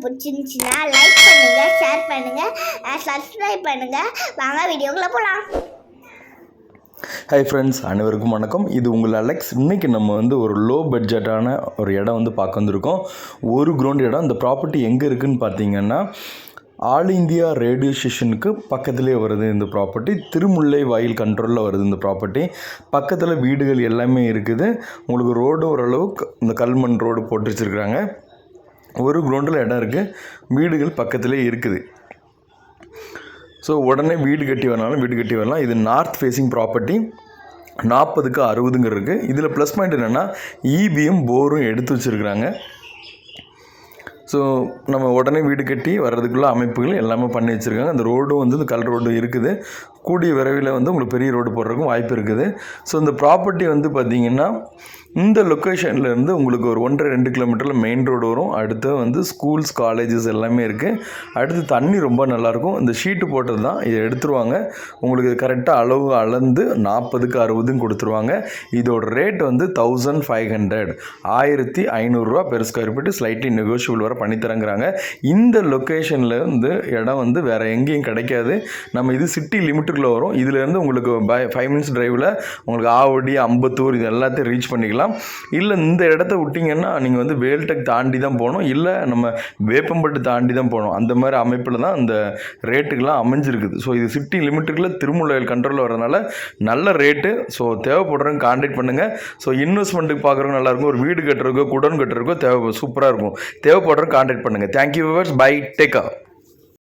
பிடிச்சிருந்துச்சுன்னா லைக் பண்ணுங்க, ஷேர் பண்ணுங்க, சப்ஸ்கிரைப் பண்ணுங்க. வாங்க வீடியோக்குள்ள போகலாம். ஹாய் ஃப்ரெண்ட்ஸ், அனைவருக்கும் வணக்கம். இது உங்கள் அலெக்ஸ். இன்றைக்கி நம்ம ஒரு லோ பட்ஜெட்டான ஒரு இடம் பார்க்க வந்திருக்கோம். ஒரு கிரவுண்ட் இடம். இந்த ப்ராப்பர்ட்டி எங்கே இருக்குதுன்னு பார்த்தீங்கன்னா ஆல் இந்தியா ரேடியோ ஸ்டேஷனுக்கு பக்கத்துலேயே வருது. இந்த ப்ராப்பர்ட்டி திருமுல்லை வாயில் கண்ட்ரோலில் வருது. இந்த ப்ராப்பர்ட்டி பக்கத்தில் வீடுகள் எல்லாமே இருக்குது. உங்களுக்கு ரோடு ஓரளவுக்கு இந்த கல்மண் ரோடு போட்டு வச்சுருக்குறாங்க. ஒரு கிரவுண்டில் இடம் இருக்குது, வீடுகள் பக்கத்துலேயே இருக்குது. ஸோ உடனே வீடு கட்டி வரனாலும் வீடு கட்டி வரலாம். இது நார்த் ஃபேஸிங் ப்ராப்பர்ட்டி. 40க்கு 60 இருக்குது. இதில் ப்ளஸ் பாயிண்ட் என்னென்னா இபியும் போரும் எடுத்து வச்சுருக்குறாங்க. ஸோ நம்ம உடனே வீடு கட்டி வர்றதுக்குள்ள அமைப்புகள் எல்லாமே பண்ணி வச்சுருக்காங்க. அந்த ரோடும் இந்த கல் ரோடு இருக்குது. கூடிய விரைவில் உங்களுக்கு பெரிய ரோடு போடுறதுக்கும் வாய்ப்பு இருக்குது. ஸோ இந்த ப்ராப்பர்ட்டி பார்த்திங்கன்னா இந்த லொக்கேஷன்லேருந்து உங்களுக்கு ஒரு 1.5-2 கிலோமீட்டரில் மெயின் ரோடு வரும். அடுத்து ஸ்கூல்ஸ், காலேஜஸ் எல்லாமே இருக்குது. அடுத்து தண்ணி ரொம்ப நல்லாயிருக்கும். இந்த ஷீட்டு போட்டது தான், இதை எடுத்துருவாங்க. உங்களுக்கு கரெக்டாக அளவு அளந்து 40க்கு 60 கொடுத்துருவாங்க. இதோட rate 1500 1500 per square feet, slightly negotiable வர பண்ணித்தரங்கிறாங்க. இந்த லொக்கேஷனில் இடம் வேறு எங்கேயும் கிடைக்காது. நம்ம இது சிட்டி லிமிட்டுக்குள்ளே வரும். இதுலேருந்து உங்களுக்கு 5 மினிட்ஸ் டிரைவில் உங்களுக்கு ஆவடி, அம்பத்தூர் இது எல்லாத்தையும் ரீச் பண்ணிக்கலாம். இல்லை இந்த இடத்த விட்டிங்கன்னா நீங்கள் வேல்டெக் தாண்டி தான் போகணும், இல்லை நம்ம வேப்பம்பட்டு தாண்டி தான் போகணும். அந்த மாதிரி அமைப்பில் தான் இந்த ரேட்டுக்கெலாம் அமைஞ்சிருக்குது. ஸோ இது சிட்டி லிமிட்டுக்குள்ளே திருமுல்லைவாயில் கண்ட்ரோலில் வரதுனால நல்ல ரேட்டு. ஸோ தேவைப்படுறவங்க கான்டாக்ட் பண்ணுங்கள். ஸோ இன்வெஸ்ட்மெண்ட்டுக்கு பார்க்குறவங்க நல்லாயிருக்கும். ஒரு வீடு கட்டுறதுக்கோ குடோன் கட்டுறதுக்கோ சூப்பராக இருக்கும். தேவைப்படுறவங்க கான்டாக்ட் பண்ணுங்கள். Thank you viewers. Bye. Take care.